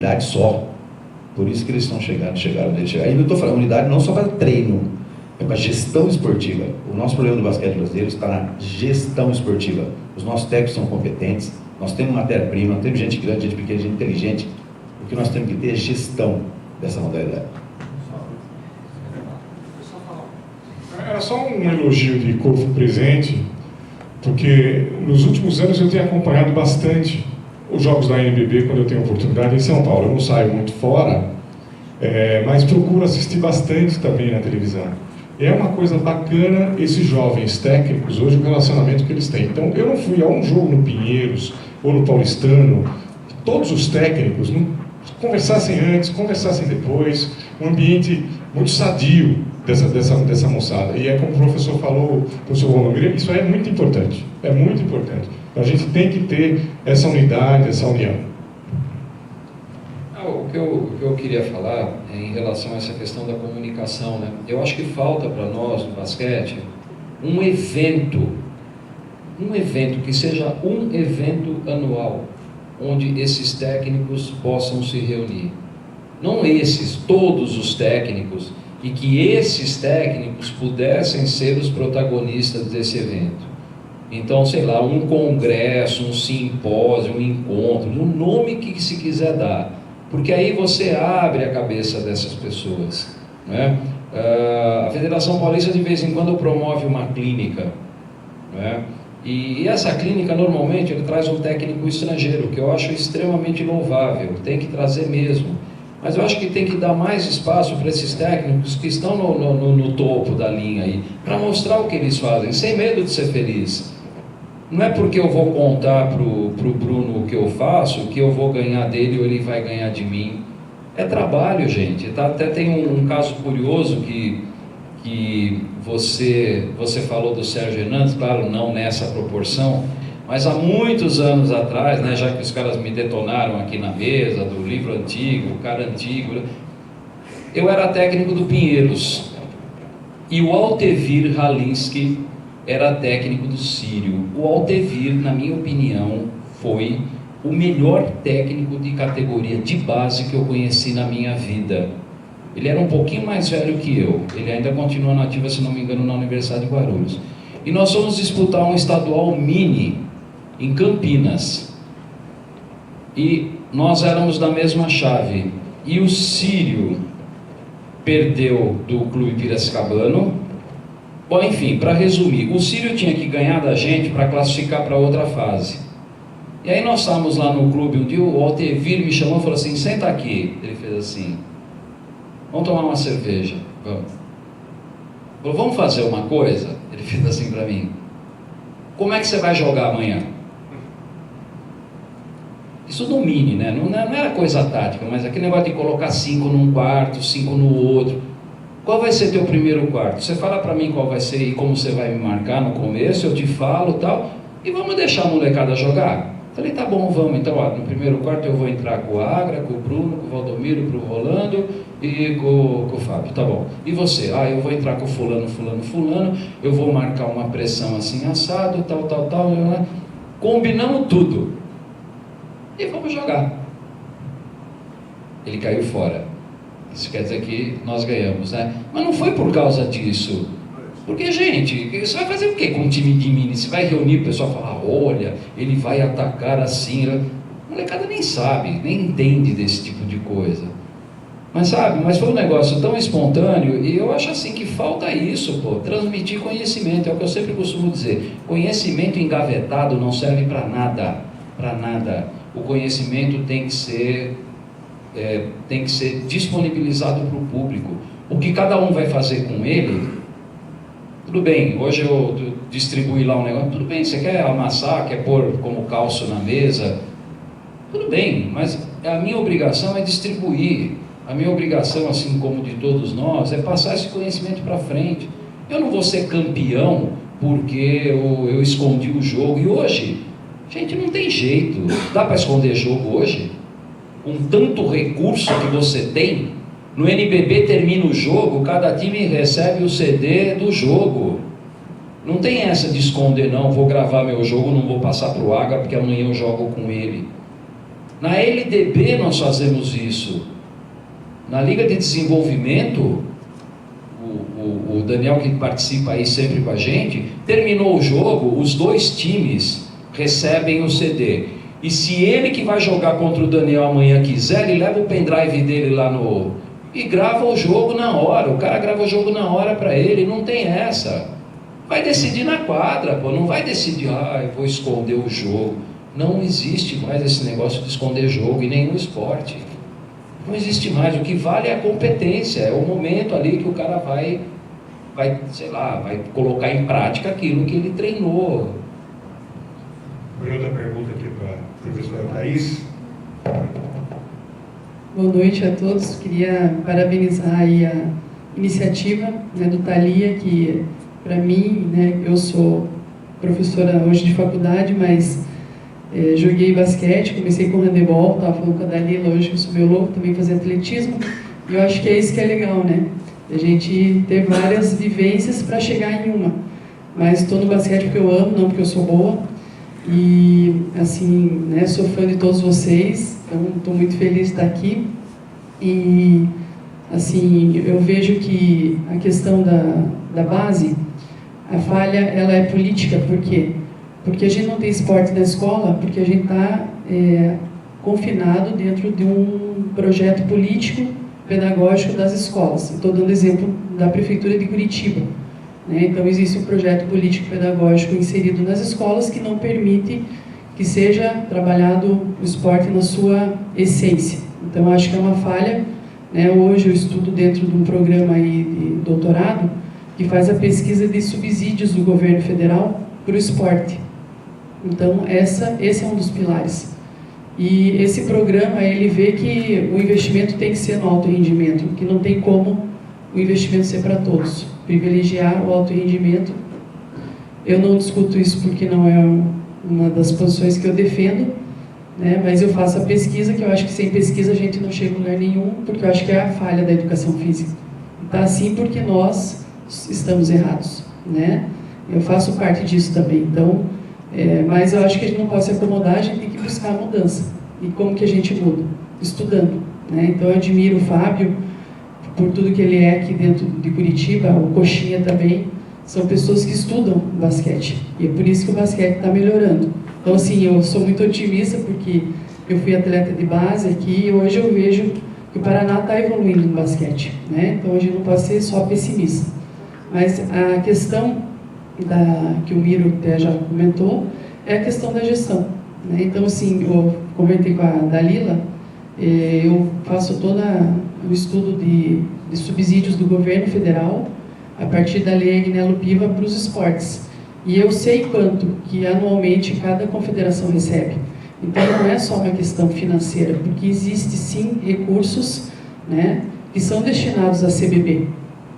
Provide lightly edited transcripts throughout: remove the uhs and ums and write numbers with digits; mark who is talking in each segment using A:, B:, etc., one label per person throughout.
A: unidade só. Por isso que eles estão chegaram onde eles chegaram. E eu estou falando unidade não só para treino, é para gestão esportiva. O nosso problema do basquete brasileiro está na gestão esportiva. Os nossos técnicos são competentes, nós temos matéria-prima, nós temos gente grande, gente pequena, gente inteligente. O que nós temos que ter é gestão dessa modalidade.
B: Era só um elogio de corpo presente, porque nos últimos anos eu tenho acompanhado bastante os jogos da NBB quando eu tenho oportunidade em São Paulo. Eu não saio muito fora, mas procuro assistir bastante também na televisão. É uma coisa bacana esses jovens técnicos, hoje o relacionamento que eles têm. Então, eu não fui a um jogo no Pinheiros ou no Paulistano, todos os técnicos conversassem antes, conversassem depois, um ambiente muito sadio dessa moçada. E é como o professor falou, o professor Ronogueira, isso é muito importante, é muito importante. A gente tem que ter essa unidade, essa união.
C: O que eu queria falar é em relação a essa questão da comunicação, né? Eu acho que falta para nós no basquete um evento que seja um evento anual, onde esses técnicos possam se reunir. Não todos os técnicos, e que esses técnicos pudessem ser os protagonistas desse evento. Então, sei lá, um congresso, um simpósio, um encontro, o nome que se quiser dar, porque aí você abre a cabeça dessas pessoas, né? A Federação Paulista de vez em quando promove uma clínica, né? E essa clínica normalmente ele traz um técnico estrangeiro, que eu acho extremamente louvável, tem que trazer mesmo. Mas eu acho que tem que dar mais espaço para esses técnicos que estão no topo da linha aí, para mostrar o que eles fazem, sem medo de ser feliz. Não é porque eu vou contar pro Bruno o que eu faço, que eu vou ganhar dele ou ele vai ganhar de mim. É trabalho, gente. Até tem um caso curioso que você falou do Sérgio Hernandes, claro, não nessa proporção, mas há muitos anos atrás, né, já que os caras me detonaram aqui na mesa, do livro antigo, o cara antigo, eu era técnico do Pinheiros, e o Altevir Halinski era técnico do Sírio. O Altevir, na minha opinião, foi o melhor técnico de categoria de base que eu conheci na minha vida. Ele era um pouquinho mais velho que eu, ele ainda continua na ativa, se não me engano, na Universidade de Guarulhos. E nós fomos disputar um estadual mini em Campinas, e nós éramos da mesma chave, e o Sírio perdeu do Clube Piracicabano. Bom, enfim, para resumir, o Sírio tinha que ganhar da gente para classificar para outra fase. E aí nós estávamos lá no clube, um dia o Altevir me chamou e falou assim, senta aqui. Ele fez assim, vamos tomar uma cerveja, vamos. Falou, vamos fazer uma coisa? Ele fez assim para mim, como é que você vai jogar amanhã? Isso no mini, né? Não era coisa tática, mas aquele negócio de colocar 5 num quarto, 5 no outro. Qual vai ser teu primeiro quarto? Você fala para mim qual vai ser e como você vai me marcar no começo, eu te falo e tal, e vamos deixar a molecada jogar? Falei, tá bom, vamos. Então, ó, no primeiro quarto eu vou entrar com o Agra, com o Bruno, com o Valdomiro, com o Rolando e com o Fábio, tá bom. E você? Ah, eu vou entrar com o fulano, eu vou marcar uma pressão assim, assado, tal, né? Combinamos tudo. E vamos jogar. Ele caiu fora. Isso quer dizer que nós ganhamos, né? Mas não foi por causa disso. Porque, gente, você vai fazer o quê com um time de mini? Você vai reunir o pessoal e falar, olha, ele vai atacar assim. A molecada nem sabe, nem entende desse tipo de coisa. Mas sabe, mas foi um negócio tão espontâneo, e eu acho assim que falta isso, pô, transmitir conhecimento, é o que eu sempre costumo dizer. Conhecimento engavetado não serve para nada, para nada. O conhecimento tem que ser disponibilizado para o público. O que cada um vai fazer com ele, tudo bem, hoje eu distribuí lá um negócio, tudo bem, você quer amassar, quer pôr como calço na mesa, tudo bem, mas a minha obrigação é distribuir, a minha obrigação, assim como de todos nós, é passar esse conhecimento para frente. Eu não vou ser campeão porque eu escondi o jogo, e hoje, gente, não tem jeito, dá para esconder jogo hoje? Com tanto recurso que você tem, no NBB termina o jogo, cada time recebe o CD do jogo. Não tem essa de esconder, não, vou gravar meu jogo, não vou passar para o Agra, porque amanhã eu jogo com ele. Na LDB nós fazemos isso. Na Liga de Desenvolvimento, o Daniel, que participa aí sempre com a gente, terminou o jogo, os 2 times recebem o CD. E se ele que vai jogar contra o Daniel amanhã quiser, ele leva o pendrive dele lá e grava o jogo na hora. O cara grava o jogo na hora para ele, não tem essa. Vai decidir na quadra, pô, não vai decidir, eu vou esconder o jogo. Não existe mais esse negócio de esconder jogo em nenhum esporte. Não existe mais. O que vale é a competência, é o momento ali que o cara vai colocar em prática aquilo que ele treinou.
D: Outra pergunta aqui para a professora Thaís.
E: Boa noite a todos. Queria parabenizar aí a iniciativa, né, do Thalia, que para mim, né, eu sou professora hoje de faculdade, mas joguei basquete, comecei com handebol, estava falando com a Dalila hoje que eu sou biólogo, também fazia atletismo, e eu acho que é isso que é legal, né? A gente ter várias vivências para chegar em uma. Mas estou no basquete porque eu amo, não porque eu sou boa. E, assim, né, sou fã de todos vocês, então estou muito feliz de estar aqui. E, assim, eu vejo que a questão da base, a falha, ela é política. Por quê? Porque a gente não tem esporte na escola, porque a gente está confinado dentro de um projeto político pedagógico das escolas. Estou dando exemplo da Prefeitura de Curitiba, né? Então existe um projeto político pedagógico inserido nas escolas que não permite que seja trabalhado o esporte na sua essência. Então acho que é uma falha, né? Hoje eu estudo dentro de um programa aí de doutorado que faz a pesquisa de subsídios do governo federal para o esporte. Então esse é um dos pilares. E esse programa, ele vê que o investimento tem que ser no alto rendimento, que não tem como o investimento ser para todos. Privilegiar o alto rendimento. Eu não discuto isso porque não é uma das posições que eu defendo, né? Mas eu faço a pesquisa, que eu acho que sem pesquisa a gente não chega a lugar nenhum, porque eu acho que é a falha da educação física. Está assim porque nós estamos errados, né? Eu faço parte disso também. Então, mas eu acho que a gente não pode se acomodar, a gente tem que buscar a mudança. E como que a gente muda? Estudando, né? Então eu admiro o Fábio por tudo que ele é aqui dentro de Curitiba, o Coxinha também, são pessoas que estudam basquete. E é por isso que o basquete está melhorando. Então, assim, eu sou muito otimista porque eu fui atleta de base aqui e hoje eu vejo que o Paraná está evoluindo no basquete, né? Então a gente não pode ser só pessimista. Mas a questão que o Miro até já comentou, é a questão da gestão, né? Então, assim, eu comentei com a Dalila, eu faço todo o estudo de subsídios do governo federal, a partir da lei Agnello Piva para os esportes. E eu sei quanto que anualmente cada confederação recebe. Então, não é só uma questão financeira, porque existe sim recursos, né, que são destinados à CBB.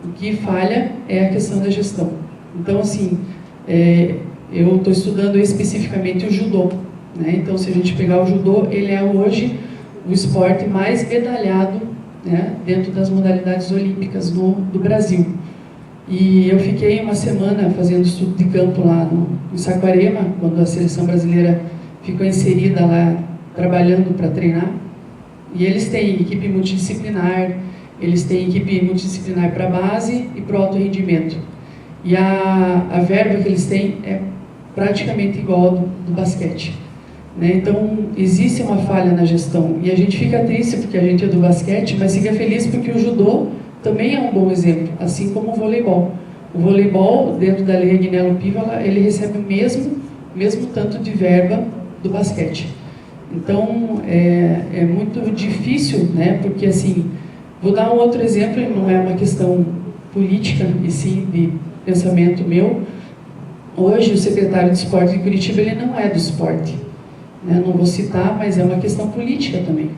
E: O que falha é a questão da gestão. Então, assim, eu estou estudando especificamente o judô, né? Então, se a gente pegar o judô, ele é hoje o esporte mais medalhado, né, dentro das modalidades olímpicas do Brasil. E eu fiquei uma semana fazendo estudo de campo lá no Saquarema, quando a seleção brasileira ficou inserida lá, trabalhando para treinar. E eles têm equipe multidisciplinar, eles têm equipe multidisciplinar para base e para o alto rendimento. E a verba que eles têm é praticamente igual do basquete, né? Então, existe uma falha na gestão. E a gente fica triste porque a gente é do basquete, mas fica feliz porque o judô também é um bom exemplo, assim como o voleibol. O voleibol, dentro da lei Agnello Piva, ele recebe o mesmo tanto de verba do basquete. Então, é muito difícil, né? Porque, assim, vou dar um outro exemplo, não é uma questão política, e sim de pensamento meu. Hoje, o secretário de esporte de Curitiba, ele não é do esporte, né? Não vou citar, mas é uma questão política também.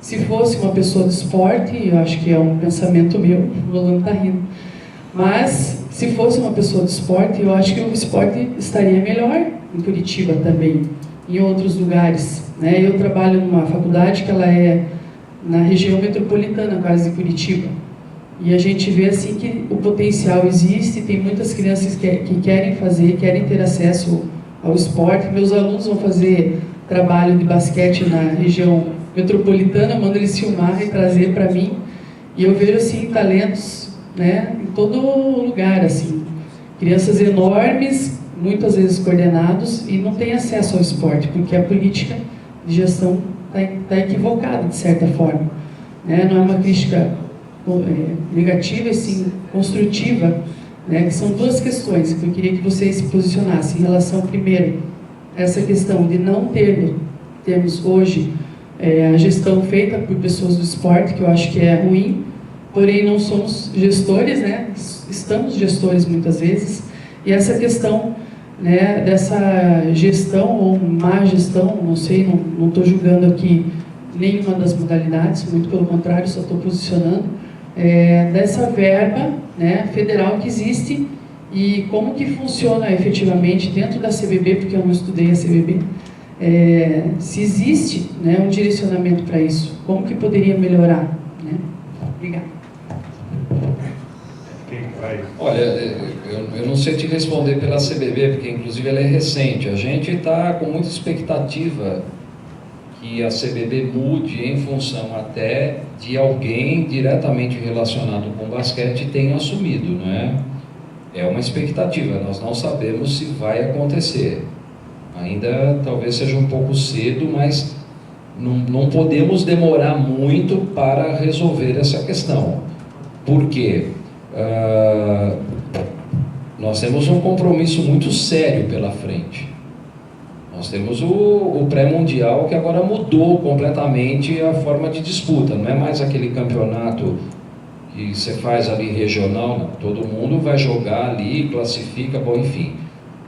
E: Se fosse uma pessoa do esporte, eu acho que é um pensamento meu, o Rolando está rindo, mas se fosse uma pessoa do esporte, eu acho que o esporte estaria melhor em Curitiba também, em outros lugares, né? Eu trabalho numa faculdade que ela é na região metropolitana quase de Curitiba, e a gente vê assim que o potencial existe, tem muitas crianças que querem ter acesso ao esporte. Meus alunos vão fazer trabalho de basquete na região metropolitana, mando eles filmar e trazer para mim, e eu vejo assim talentos, né, em todo lugar, assim, crianças enormes, muitas vezes coordenados, e não têm acesso ao esporte, porque a política de gestão está equivocada, de certa forma, né? Não é uma crítica negativa, e sim construtiva, né? Que são duas questões que eu queria que vocês se posicionassem em relação, primeiro, a essa questão de não termos hoje a gestão feita por pessoas do esporte, que eu acho que é ruim, porém não somos gestores, né? Estamos gestores muitas vezes, e essa questão, né, dessa gestão ou má gestão, não sei, não estou julgando aqui nenhuma das modalidades, muito pelo contrário, só estou posicionando, dessa verba, né, federal que existe e como que funciona efetivamente dentro da CBB, porque eu não estudei a CBB, se existe, né, um direcionamento para isso, como que poderia melhorar, né? Obrigada.
C: Olha, eu não sei te responder pela CBB, porque inclusive ela é recente. A gente está com muita expectativa que a CBB mude em função até de alguém diretamente relacionado com o basquete tenha assumido, não é? É uma expectativa, nós não sabemos se vai acontecer. Ainda talvez seja um pouco cedo, mas não podemos demorar muito para resolver essa questão. Por quê? Nós temos um compromisso muito sério pela frente. Nós temos o pré-mundial, que agora mudou completamente a forma de disputa. Não é mais aquele campeonato que você faz ali regional, não. Todo mundo vai jogar ali, classifica, bom, enfim.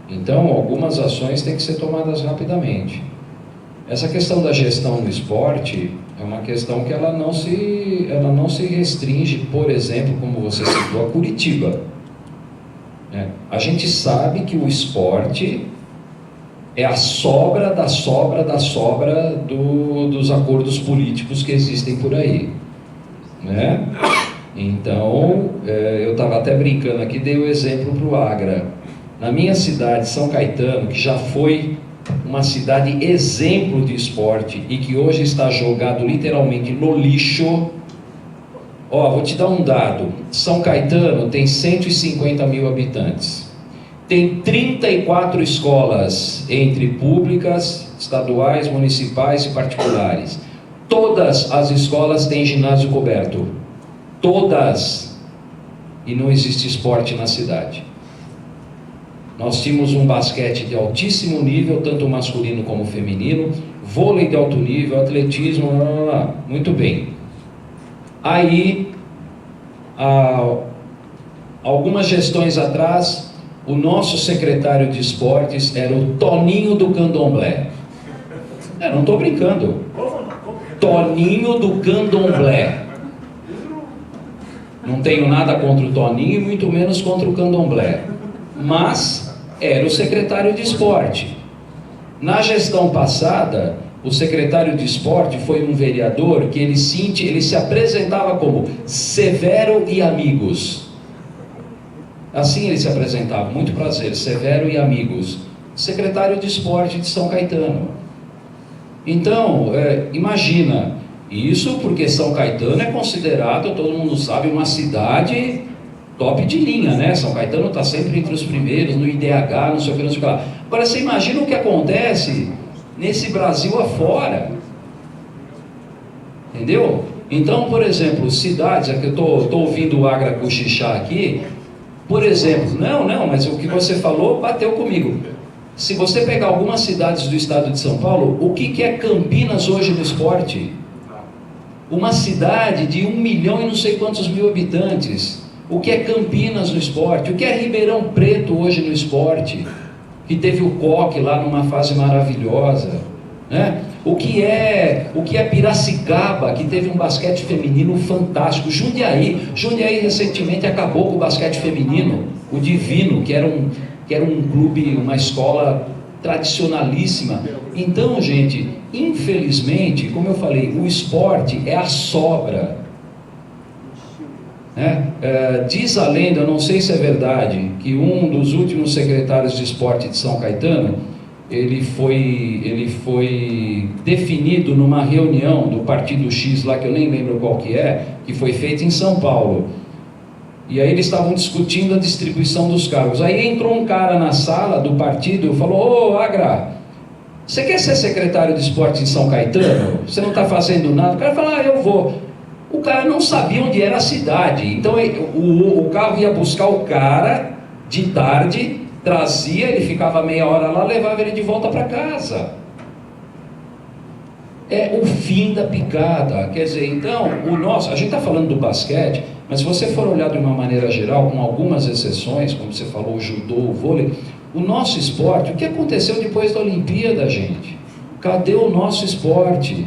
C: Então, algumas ações têm que ser tomadas rapidamente. Essa questão da gestão no esporte é uma questão que ela não se restringe, por exemplo, como você citou, a Curitiba. A gente sabe que o esporte é a sobra da sobra da sobra dos acordos políticos que existem por aí, né? Então, eu estava até brincando aqui, dei o exemplo para o Agra. Na minha cidade, São Caetano, que já foi uma cidade exemplo de esporte e que hoje está jogado literalmente no lixo. Vou te dar um dado. São Caetano tem 150 mil habitantes. Tem 34 escolas, entre públicas, estaduais, municipais e particulares. Todas as escolas têm ginásio coberto. Todas. E não existe esporte na cidade. Nós tínhamos um basquete de altíssimo nível, tanto masculino como feminino, vôlei de alto nível, atletismo, muito bem. Aí, algumas gestões atrás, o nosso secretário de esportes era o Toninho do Candomblé. Não estou brincando. Toninho do Candomblé. Não tenho nada contra o Toninho e muito menos contra o Candomblé. Mas era o secretário de esporte. Na gestão passada, o secretário de esporte foi um vereador que ele se apresentava como Severo e Amigos. Assim ele se apresentava, muito prazer, Severo e Amigos, secretário de esporte de São Caetano. Então, imagina, isso porque São Caetano é considerado, todo mundo sabe, uma cidade top de linha, né? São Caetano está sempre entre os primeiros, no IDH, não sei o que, não sei o que lá. Agora, você imagina o que acontece nesse Brasil afora, entendeu? Então, por exemplo, cidades, aqui eu estou ouvindo o Agra cochichar aqui, por exemplo, não, mas o que você falou bateu comigo. Se você pegar algumas cidades do estado de São Paulo, o que é Campinas hoje no esporte? Uma cidade de 1 milhão e não sei quantos mil habitantes. O que é Campinas no esporte? O que é Ribeirão Preto hoje no esporte? Que teve o Coque lá numa fase maravilhosa, né? O que é Piracicaba, que teve um basquete feminino fantástico. Jundiaí recentemente acabou com o basquete feminino, o Divino, que era um clube, uma escola tradicionalíssima. Então, gente, infelizmente, como eu falei, o esporte é a sobra, né? Diz a lenda, eu não sei se é verdade, que um dos últimos secretários de esporte de São Caetano ele foi definido numa reunião do Partido X lá, que eu nem lembro qual que foi feita em São Paulo. E aí eles estavam discutindo a distribuição dos cargos. Aí entrou um cara na sala do partido e falou: ô Agra, você quer ser secretário de esporte em São Caetano? Você não está fazendo nada? O cara falou: ah, eu vou. O cara não sabia onde era a cidade. Então o carro ia buscar o cara de tarde, trazia, ele ficava meia hora lá, levava ele de volta para casa. É o fim da picada. Quer dizer, então, a gente está falando do basquete, mas se você for olhar de uma maneira geral, com algumas exceções, como você falou, o judô, o vôlei, o nosso esporte, o que aconteceu depois da Olimpíada, gente? Cadê o nosso esporte?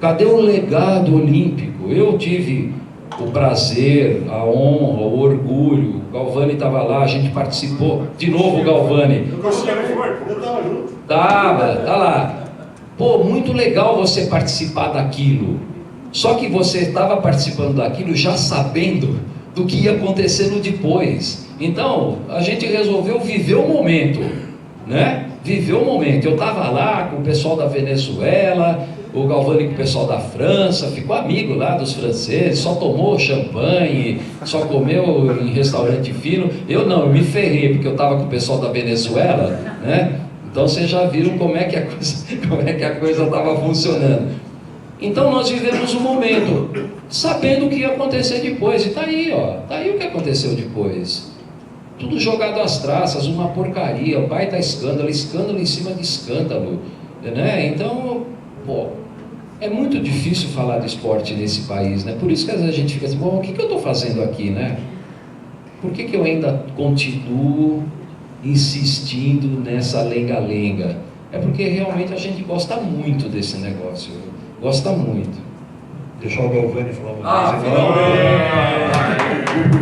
C: Cadê o legado olímpico? Eu tive o prazer, a honra, o orgulho, o Galvani estava lá, a gente participou, de novo o Galvani.
D: Eu estava junto.
C: Tá lá. Pô, muito legal você participar daquilo. Só que você estava participando daquilo já sabendo do que ia acontecer no depois. Então, a gente resolveu viver o momento, né? Viver o momento. Eu estava lá com o pessoal da Venezuela, o Galvani com o pessoal da França, ficou amigo lá dos franceses, só tomou champanhe, só comeu em restaurante fino. Eu não, eu me ferrei, porque eu estava com o pessoal da Venezuela, né? Então vocês já viram como é que a coisa estava funcionando. Então nós vivemos um momento, sabendo o que ia acontecer depois. E está aí, está aí o que aconteceu depois. Tudo jogado às traças, uma porcaria, o baita escândalo em cima de escândalo, né? Então, pô, é muito difícil falar de esporte nesse país, né? Por isso que às vezes a gente fica assim, bom, o que eu estou fazendo aqui, né? Por que eu ainda continuo insistindo nessa lenga-lenga? É porque realmente a gente gosta muito desse negócio, gosta muito.
D: Deixar o Galvani falar uma coisa.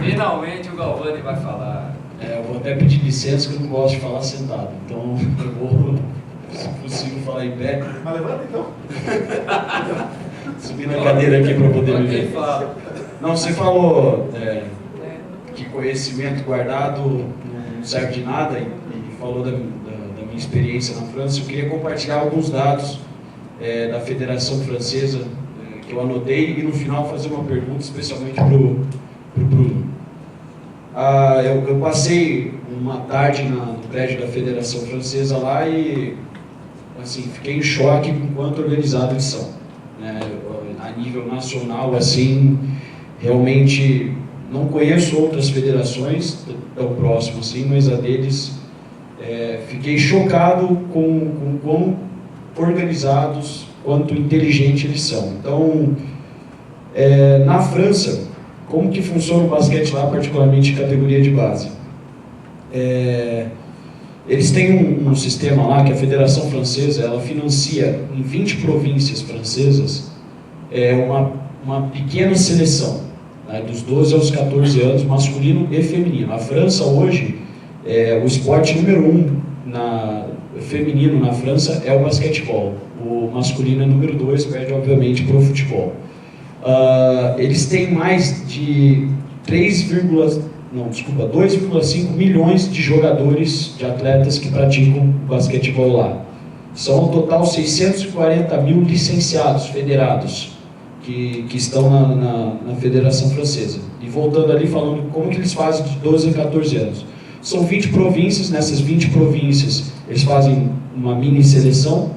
C: Finalmente o Galvani vai falar.
F: Eu vou até pedir licença, que eu não gosto de falar sentado, então eu vou, se possível, falar em pé.
D: Mas levanta então.
F: Subir na cadeira aqui para poder me ver. Não, você falou que conhecimento guardado não serve de nada e falou da minha experiência na França. Eu queria compartilhar alguns dados da Federação Francesa que eu anotei e no final fazer uma pergunta especialmente para o Bruno. Eu passei uma tarde no prédio da Federação Francesa lá e assim, fiquei em choque com quanto organizado eles são, né? A nível nacional, assim, realmente não conheço outras federações tão próximas assim, mas a deles fiquei chocado com quão organizados, quanto inteligentes eles são. Então, na França, como que funciona o basquete lá, particularmente em categoria de base? Eles têm um sistema lá que a Federação Francesa, ela financia em 20 províncias francesas uma pequena seleção, né, dos 12 aos 14 anos, masculino e feminino. A França hoje, o esporte número 1 feminino na França é o basquetebol. O masculino é número 2, perde obviamente para o futebol. Eles têm mais de 2,5 milhões de jogadores, de atletas que praticam basquetebol lá. São ao total 640 mil licenciados, federados, que estão na Federação Francesa. E voltando ali, falando como que eles fazem de 12 a 14 anos. São 20 províncias, nessas 20 províncias eles fazem uma mini seleção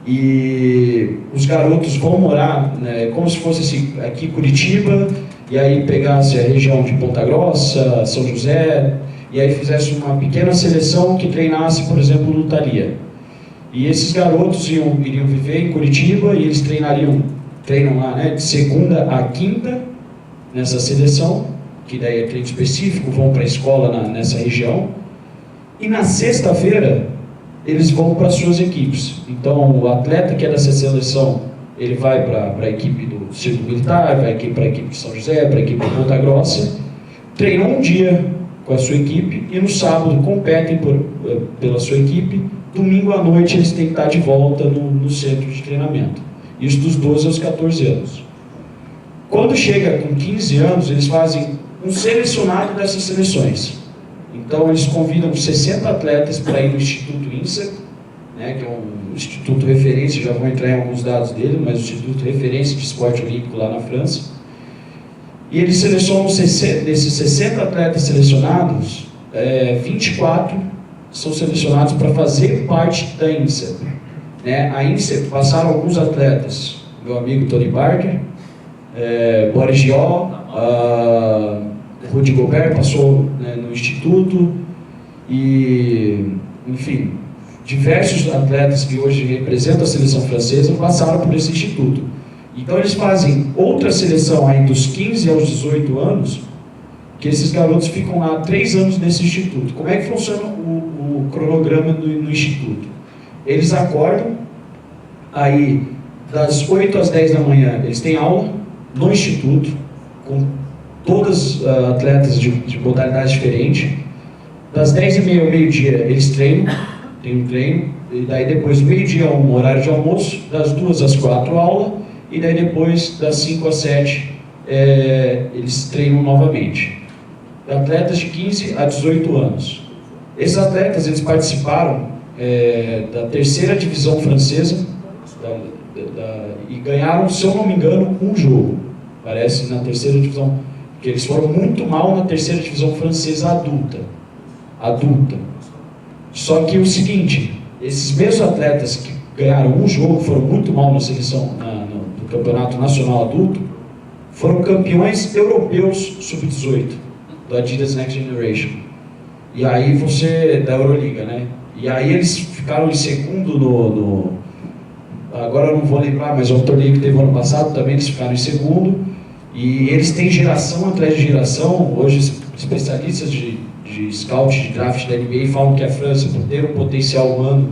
F: e os garotos vão morar, né, como se fosse assim, aqui Curitiba, e aí pegasse a região de Ponta Grossa, São José, e aí fizesse uma pequena seleção que treinasse, por exemplo, no Thalia. E esses garotos iriam viver em Curitiba e eles treinam lá, né, de segunda a quinta nessa seleção, que daí é treino específico, vão para a escola nessa região, e na sexta-feira eles vão para suas equipes. Então o atleta que é dessa seleção, ele vai para a equipe do Círculo Militar, vai para a equipe de São José, para a equipe de Ponta Grossa, treinam um dia com a sua equipe e no sábado competem pela sua equipe. Domingo à noite eles têm que estar de volta no centro de treinamento. Isso dos 12 aos 14 anos. Quando chega com 15 anos, eles fazem um selecionado dessas seleções. Então eles convidam 60 atletas para ir no Instituto INSA, né, que é um instituto referência, já vou entrar em alguns dados dele, mas o instituto referência de esporte olímpico lá na França. E eles selecionam, desses 60 atletas selecionados, 24 são selecionados para fazer parte da INSEP. Né? A INSEP passaram alguns atletas, meu amigo Tony Parker, Boris Giol, Rudy Gobert passou, né, no instituto, e, enfim, diversos atletas que hoje representam a seleção francesa passaram por esse instituto. Então eles fazem outra seleção aí dos 15 aos 18 anos, que esses garotos ficam lá 3 anos nesse instituto. Como é que funciona o cronograma no instituto? Eles acordam, aí das 8 às 10 da manhã eles têm aula no instituto, com todas atletas de modalidades diferentes. Das 10h30 ao meio-dia eles treinam, tem um treino, e daí depois do meio-dia um horário de almoço, das 2 às 4 aula, e daí depois das 5 às 7 eles treinam novamente. Atletas de 15 a 18 anos. Esses atletas eles participaram da 3ª divisão francesa e ganharam, se eu não me engano, um jogo. Parece na 3ª divisão, porque eles foram muito mal na 3ª divisão francesa adulta. Só que o seguinte, esses mesmos atletas que ganharam um jogo, foram muito mal na seleção do campeonato nacional adulto, foram campeões europeus sub-18 do Adidas Next Generation. E aí da Euroliga, né? E aí eles ficaram em segundo agora eu não vou lembrar, mas o torneio que teve ano passado também eles ficaram em segundo. E eles têm geração atrás de geração. Hoje especialistas de scout, de draft da NBA falam que a França, por ter um potencial humano,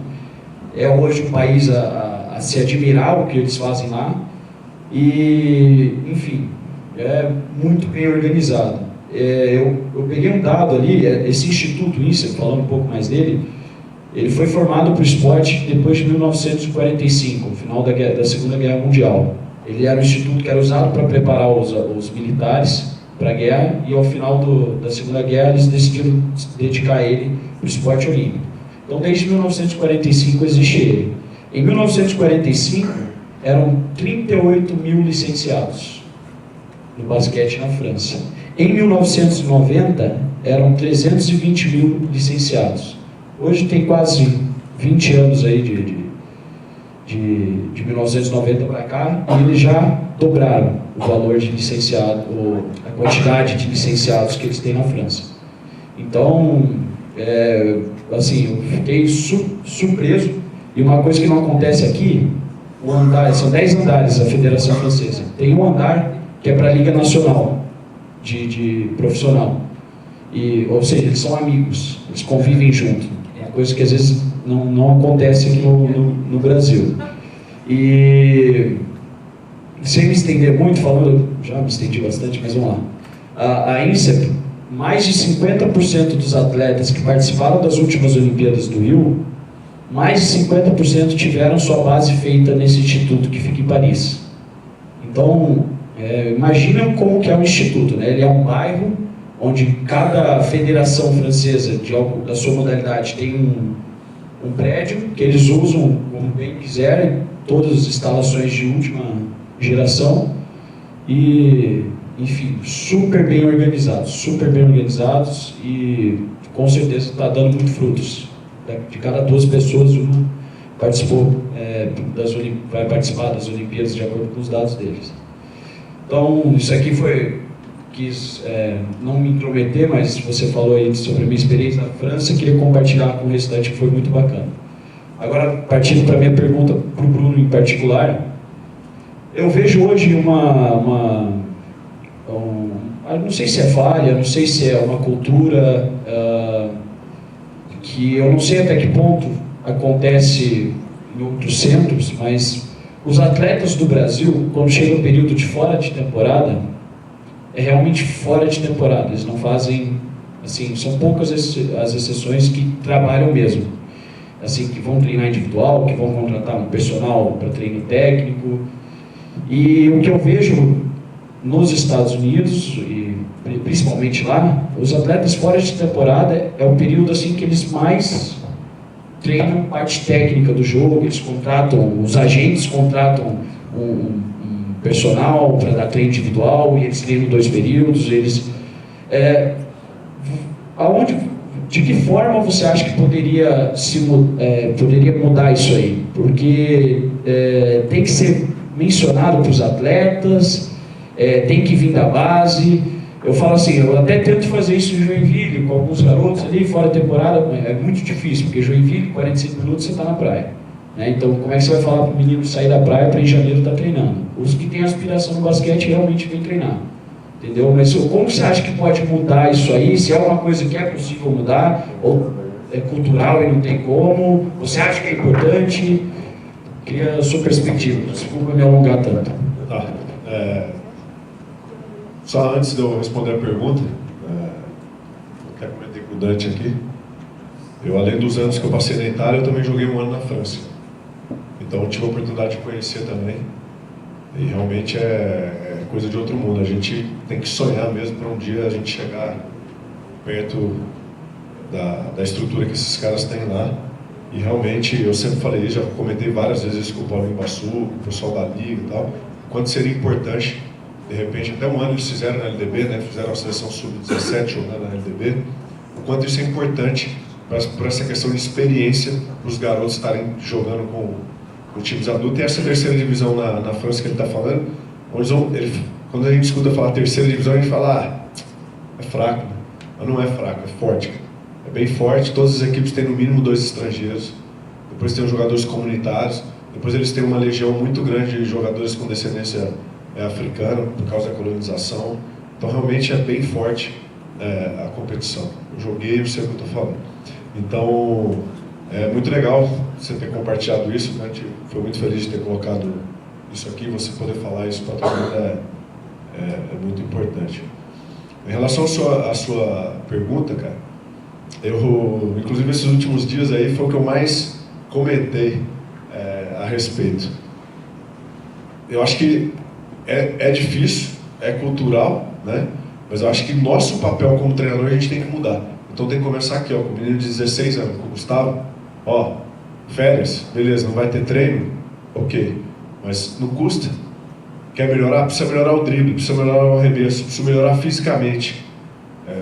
F: é hoje um país a se admirar o que eles fazem lá. E, enfim, é muito bem organizado. Eu peguei um dado ali, esse Instituto INSEP, falando um pouco mais dele, ele foi formado para o esporte depois de 1945, no final da Segunda Guerra Mundial. Ele era um instituto que era usado para preparar os militares para a guerra, e ao final da Segunda Guerra eles decidiram dedicar ele para o esporte olímpico. Então, desde 1945 existe ele. Em 1945, eram 38 mil licenciados no basquete na França. Em 1990, eram 320 mil licenciados. Hoje tem quase 20 anos aí de 1990 para cá, e eles já dobraram o valor de licenciado, ou a quantidade de licenciados que eles têm na França. Então, assim, eu fiquei surpreso. E uma coisa que não acontece aqui, são 10 andares da Federação Francesa. Tem um andar que é para a Liga Nacional de profissional. Ou seja, eles são amigos, eles convivem junto. É uma coisa que às vezes não acontece aqui no Brasil. E sem me estender muito, já me estendi bastante, mas vamos lá. A INSEP, mais de 50% dos atletas que participaram das últimas Olimpíadas do Rio, mais de 50% tiveram sua base feita nesse instituto que fica em Paris. Então, imagina como que é o instituto, né? Ele é um bairro onde cada federação francesa da sua modalidade tem um prédio que eles usam como bem quiserem, todas as instalações de última geração, e, enfim, super bem organizados, e com certeza está dando muito frutos. De cada 2 pessoas, uma vai participar das Olimpíadas de acordo com os dados deles. Então, isso aqui quis não me intrometer, mas você falou aí sobre a minha experiência na França, queria compartilhar com o restante, que foi muito bacana. Agora, partindo para a minha pergunta para o Bruno em particular, eu vejo hoje não sei se é falha, não sei se é uma cultura que eu não sei até que ponto acontece em outros centros, mas os atletas do Brasil, quando chega o período de fora de temporada, é realmente fora de temporada. Eles não fazem, assim, são poucas as exceções que trabalham mesmo, assim, que vão treinar individual, que vão contratar um personal para treino técnico. E o que eu vejo nos Estados Unidos, e principalmente lá, os atletas fora de temporada é o período assim que eles mais treinam parte técnica do jogo, eles contratam, os agentes contratam um personal para dar treino individual, e eles treinam 2 períodos, de que forma você acha que poderia mudar isso aí? Porque tem que ser mencionado para os atletas, tem que vir da base. Eu falo assim, eu até tento fazer isso em Joinville, com alguns garotos ali, fora da temporada, é muito difícil, porque Joinville, 45 minutos você está na praia. Né? Então, como é que você vai falar para o menino sair da praia para em janeiro estar treinando? Os que têm aspiração no basquete realmente vêm treinar. Entendeu? Mas como você acha que pode mudar isso aí? Se é uma coisa que é possível mudar, ou é cultural e não tem como? Você acha que é importante? Queria a sua perspectiva. Desculpa me alongar tanto.
G: Tá. Só antes de eu responder a pergunta, até comentei com o Dante aqui, eu, além dos anos que eu passei na Itália, eu também joguei 1 ano na França. Então eu tive a oportunidade de conhecer também. E realmente é coisa de outro mundo. A gente tem que sonhar mesmo para um dia a gente chegar perto da estrutura que esses caras têm lá. E realmente, eu sempre falei, já comentei várias vezes isso com o Paulinho Bassu, com o pessoal da Liga e tal, quanto seria importante, de repente, até 1 ano eles fizeram na LDB, né, fizeram a seleção sub-17 jogando na LDB, o quanto isso é importante para essa questão de experiência, para os garotos estarem jogando com times adultos. E essa 3ª divisão na França que ele está falando, quando a gente escuta falar 3ª divisão, a gente fala, é fraco, mas não é fraco, é forte, cara. É bem forte, todas as equipes têm no mínimo 2 estrangeiros, depois tem os jogadores comunitários, depois eles têm uma legião muito grande de jogadores com descendência africana, por causa da colonização. Então realmente é bem forte a competição. Eu joguei, eu sei o que eu estou falando. Então é muito legal você ter compartilhado isso, né? Foi muito feliz de ter colocado isso aqui, você poder falar isso para todo mundo é muito importante. Em relação à sua pergunta, cara, eu, inclusive, esses últimos dias aí foi o que eu mais comentei a respeito. Eu acho que é difícil, é cultural, né? Mas eu acho que nosso papel como treinador a gente tem que mudar. Então tem que começar aqui, ó, com o menino de 16 anos, com o Gustavo. Ó, férias, beleza, não vai ter treino? Ok, mas não custa. Quer melhorar? Precisa melhorar o drible, precisa melhorar o arremesso, precisa melhorar fisicamente.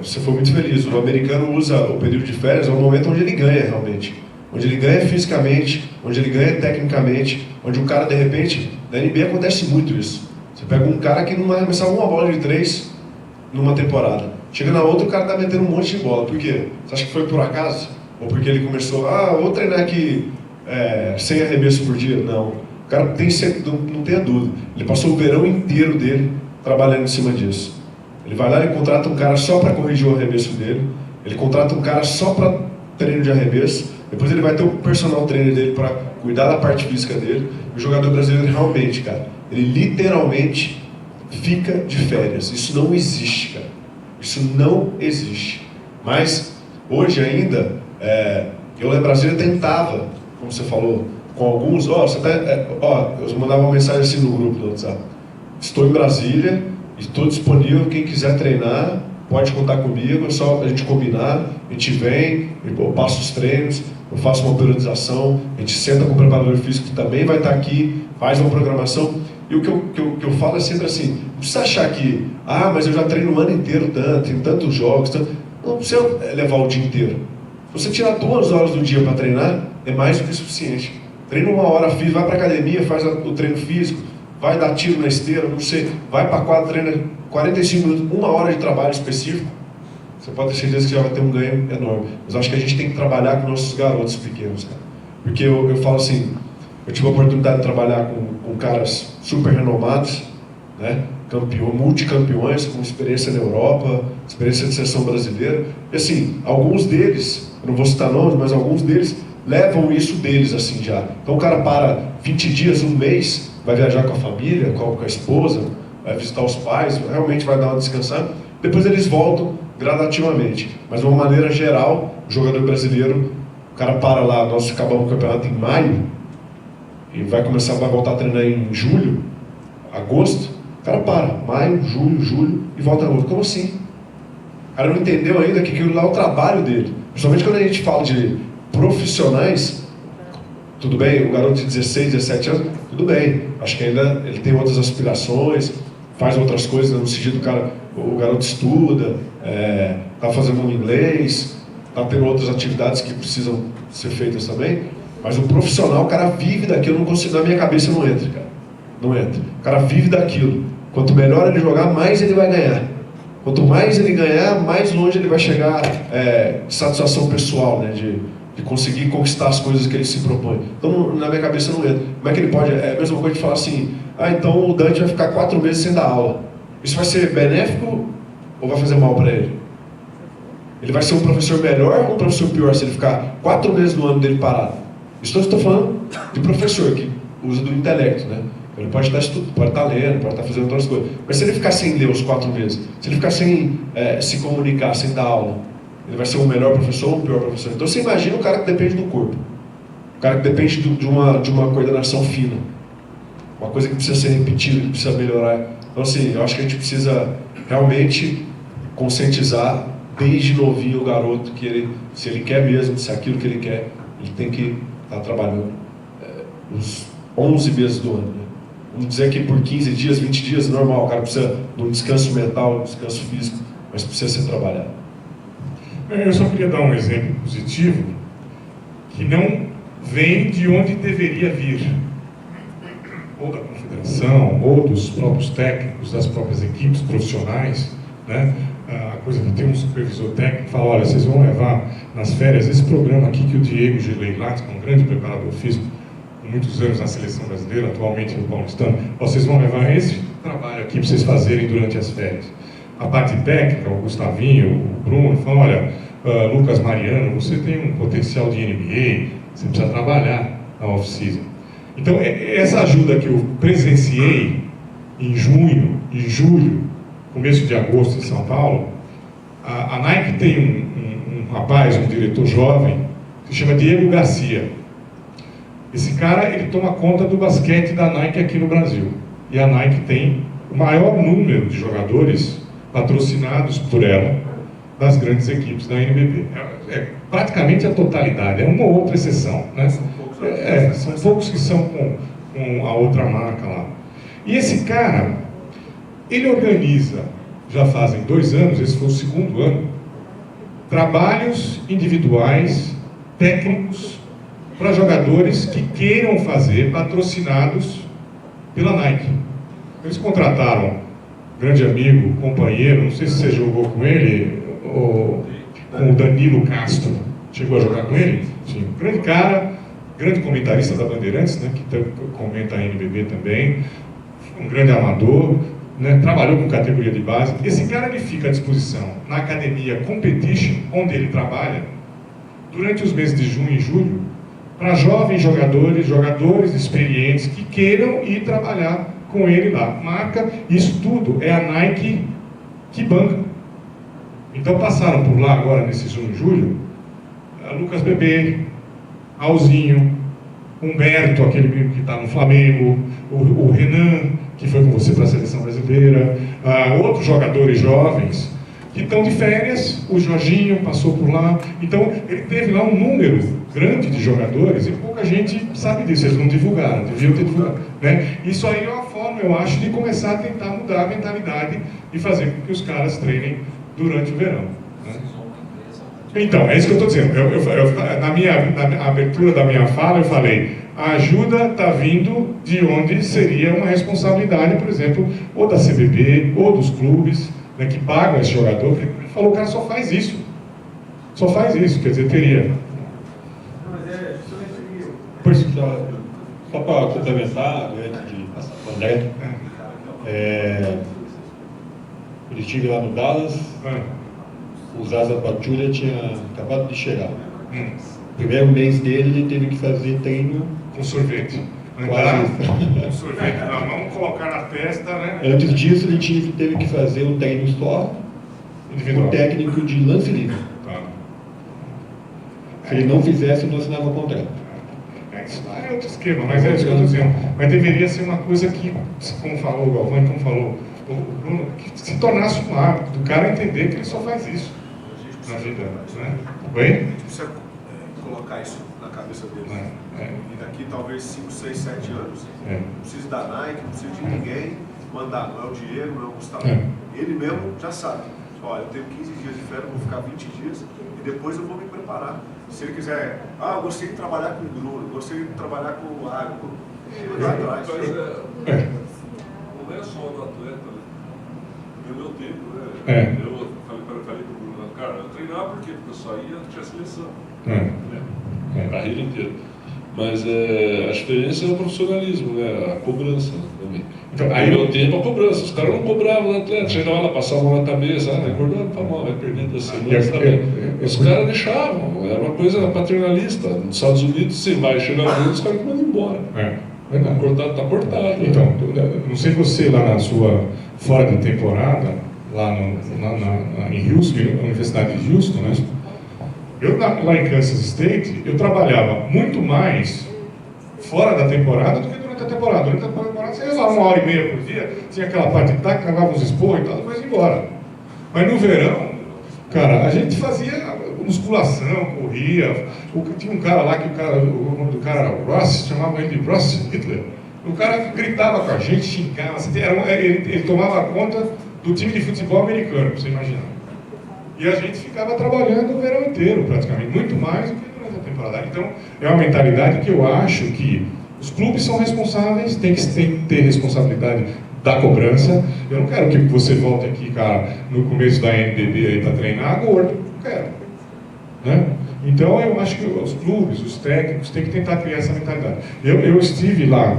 G: Você foi muito feliz. O americano usa o período de férias, é o momento onde ele ganha realmente. Onde ele ganha fisicamente, onde ele ganha tecnicamente, onde o cara, de repente, na NBA acontece muito isso. Você pega um cara que não vai arremessar uma bola de 3 numa temporada. Chega na outra, o cara tá metendo um monte de bola. Por quê? Você acha que foi por acaso? Ou porque ele começou, vou treinar aqui 100 arremessos por dia? Não. O cara não tenha dúvida. Ele passou o verão inteiro dele trabalhando em cima disso. Ele vai lá e contrata um cara só para corrigir o arremesso dele. Ele contrata um cara só para treino de arremesso. Depois ele vai ter o personal trainer dele para cuidar da parte física dele. O jogador brasileiro realmente, cara, ele literalmente fica de férias. Isso não existe, cara. Isso não existe. Mas, hoje ainda, eu lá em Brasília tentava, como você falou, com alguns, eu mandava uma mensagem assim no grupo do WhatsApp. Estou em Brasília, estou disponível, quem quiser treinar, pode contar comigo, é só a gente combinar, a gente vem, eu passo os treinos, eu faço uma periodização, a gente senta com o preparador físico que também vai estar aqui, faz uma programação. E o que eu falo é sempre assim, não precisa achar que, mas eu já treino o ano inteiro tanto, tem tantos jogos, tanto. Não precisa levar o dia inteiro. Se você tirar 2 horas do dia para treinar, é mais do que suficiente. Treina 1 hora física, vai para a academia, faz o treino físico, vai dar tiro na esteira, não sei, vai para a quadra, treina 45 minutos, 1 hora de trabalho específico, você pode ter certeza que já vai ter um ganho enorme. Mas acho que a gente tem que trabalhar com nossos garotos pequenos, cara. Porque eu falo assim, eu tive a oportunidade de trabalhar com caras super renomados, né? Multicampeões, com experiência na Europa, experiência de seleção brasileira. E assim, alguns deles, eu não vou citar nomes, mas alguns deles levam isso deles assim já. Então o cara para 20 dias, 1 mês, vai viajar com a família, com a esposa, vai visitar os pais, realmente vai dar uma descansada. Depois eles voltam gradativamente. Mas de uma maneira geral, o jogador brasileiro, o cara para lá, nós acabamos o campeonato em maio, e vai voltar a treinar em julho, agosto, o cara para, maio, julho, e volta a novo. Como assim? O cara não entendeu ainda que aquilo lá é o trabalho dele. Principalmente quando a gente fala de profissionais, tudo bem, o garoto de 16, 17 anos, tudo bem, acho que ainda ele tem outras aspirações, faz outras coisas, no sentido o garoto estuda, está fazendo um inglês, está tendo outras atividades que precisam ser feitas também, mas o profissional, o cara vive daquilo, não consigo, na minha cabeça não entra, cara, não entra. O cara vive daquilo, quanto melhor ele jogar, mais ele vai ganhar. Quanto mais ele ganhar, mais longe ele vai chegar de satisfação pessoal, né, de conseguir conquistar as coisas que ele se propõe. Então, na minha cabeça não entra. Como é que ele pode... É a mesma coisa de falar assim, então o Dante vai ficar 4 meses sem dar aula. Isso vai ser benéfico ou vai fazer mal para ele? Ele vai ser um professor melhor ou um professor pior se ele ficar 4 meses no ano dele parado? Isso eu estou falando de professor que usa do intelecto, né? Ele pode estar estudando, pode estar lendo, pode estar fazendo outras coisas. Mas se ele ficar sem ler os 4 meses, se ele ficar sem se comunicar, sem dar aula, ele vai ser um melhor professor ou um pior professor? Então você imagina o cara que depende do corpo. O cara que depende de uma coordenação fina. Uma coisa que precisa ser repetida, que precisa melhorar. Então assim, eu acho que a gente precisa realmente conscientizar desde novinho o garoto que ele, se ele quer mesmo, se é aquilo que ele quer, ele tem que estar trabalhando os 11 meses do ano. Né? Vamos dizer que por 15 dias, 20 dias, normal, o cara precisa de um descanso mental, um descanso físico, mas precisa ser trabalhado.
B: Eu só queria dar um exemplo positivo que não vem de onde deveria vir, ou da confederação, ou dos próprios técnicos, das próprias equipes profissionais, né? A coisa que tem um supervisor técnico que fala, olha, vocês vão levar nas férias esse programa aqui que o Diego Geleilat, que é um grande preparador físico, com muitos anos na seleção brasileira, atualmente no Paulistano, vocês vão levar esse trabalho aqui para vocês fazerem durante as férias. A parte técnica, o Gustavinho, o Bruno, falam, olha, Lucas Mariano, você tem um potencial de NBA, você precisa trabalhar na off-season. Então, essa ajuda que eu presenciei em junho, em julho, começo de agosto em São Paulo, a Nike tem um rapaz, um diretor jovem, que se chama Diego Garcia. Esse cara, ele toma conta do basquete da Nike aqui no Brasil. E a Nike tem o maior número de jogadores patrocinados por ela das grandes equipes da NBB. Praticamente a totalidade, é uma ou outra exceção, né? São poucos que são com a outra marca lá. E esse cara, ele organiza, já fazem 2 anos, esse foi o 2º ano, trabalhos individuais, técnicos, para jogadores que queiram fazer, patrocinados pela Nike. Eles contrataram um grande amigo, companheiro, não sei se você jogou com ele, com o Danilo Castro. Chegou a jogar com ele? Sim. Grande cara, grande comentarista da Bandeirantes, né, que comenta a NBB também, um grande amador, né, trabalhou com categoria de base. Esse cara, ele fica à disposição na academia Competition, onde ele trabalha, durante os meses de junho e julho, para jovens jogadores experientes que queiram ir trabalhar com ele lá. Marca, isso tudo é a Nike que banca. Então passaram por lá agora, nesse junho e julho, Lucas Bebê, Alzinho, Humberto, aquele que está no Flamengo, o Renan, que foi com você para a seleção brasileira, outros jogadores jovens que estão de férias, o Jorginho passou por lá. Então ele teve lá um número grande de jogadores e pouca gente sabe disso, eles não divulgaram, deviam ter divulgado, né? Isso aí é uma forma, eu acho, de começar a tentar mudar a mentalidade e fazer com que os caras treinem durante o verão, né? Então, é isso que eu estou dizendo. Na abertura da minha fala, eu falei, a ajuda está vindo de onde seria uma responsabilidade, por exemplo, ou da CBB, ou dos clubes, né, que pagam esse jogador. Ele falou, o cara só faz isso. Só faz isso, quer dizer, teria.
D: Pois, só para complementar, antes de passar para o André, eu estive lá no Dallas, o Zaza Pachulia tinha acabado de chegar. Primeiro mês dele, ele teve que fazer treino
B: com sorvete. Com sorvete na mão, colocar na testa, né?
D: Antes disso, ele teve que fazer um treino só, com técnico de lance livre.
B: Tá.
D: Se ele não fizesse, não assinava o contrato.
B: Isso lá é outro esquema, mas é isso que eu estou dizendo. Mas deveria ser uma coisa que, como falou o Galvão, como falou o Bruno, que se tornasse um hábito, do cara entender que ele só faz isso na vida, né? Oi?
H: Precisa colocar colocar isso na cabeça deles. E daqui talvez 5, 6, 7 anos, não precisa da Nike, não precisa de ninguém mandar, não é o Diego, não é o Gustavo. Ele mesmo já sabe. Olha, eu tenho 15 dias de férias, vou ficar 20 dias e depois eu vou me preparar. Se ele quiser, eu gostei de trabalhar com o Bruno, gostei de trabalhar com o Agro, vai atrás.
I: Mas não é só do atleta, né? No meu tempo, né? Eu falei pro Bruno, cara, eu treinava por quê? Porque eu saía, tinha seleção. A carreira inteira. Mas a diferença é o profissionalismo, né? A cobrança também. Então, aí no meu tempo a cobrança, os caras não cobravam no atleta, chegavam lá, passavam na cabeça, acordou, tá mal, vai perder 2 semanas, tá bem. Os caras deixavam, era uma coisa paternalista. Nos Estados Unidos, você vai chegar lá, os caras mandam embora. Tá cortado.
B: Então, não sei você lá na sua fora de temporada, lá em Houston, na Universidade de Houston, né? Eu lá em Kansas State, eu trabalhava muito mais fora da temporada do que durante a temporada. Durante a temporada você ia lá 1h30 por dia, tinha aquela parte de tática, cagava uns esporros e tal, depois ia embora. Mas no verão, cara, a gente fazia musculação, corria. Tinha um cara lá que o nome do cara era Ross, chamava ele de Ross Hitler. O cara gritava com a gente, xingava, ele tomava conta do time de futebol americano, pra você imaginar. E a gente ficava trabalhando o verão inteiro, praticamente, muito mais do que durante a temporada. Então, é uma mentalidade que eu acho que os clubes são responsáveis, tem que ter responsabilidade da cobrança. Eu não quero que você volte aqui, cara, no começo da NBB aí para treinar gordo. Não quero. Né? Então, eu acho que os clubes, os técnicos, têm que tentar criar essa mentalidade. Eu estive lá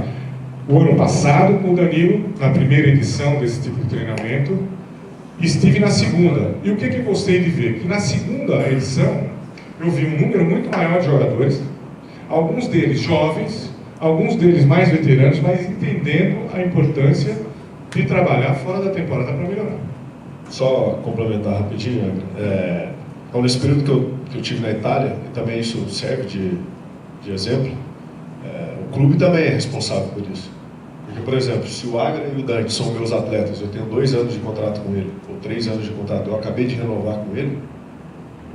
B: o ano passado com o Danilo, na primeira edição desse tipo de treinamento, e estive na segunda. E o que eu gostei de ver? Que na segunda edição, eu vi um número muito maior de jogadores, alguns deles jovens, alguns deles mais veteranos, mas entendendo a importância de trabalhar fora da temporada para melhorar.
G: Só complementar rapidinho, então, nesse período que eu tive na Itália, e também isso serve de exemplo, o clube também é responsável por isso. Porque, por exemplo, se o Agra e o Dante são meus atletas, eu tenho 2 anos de contrato com ele, ou 3 anos de contrato, eu acabei de renovar com ele,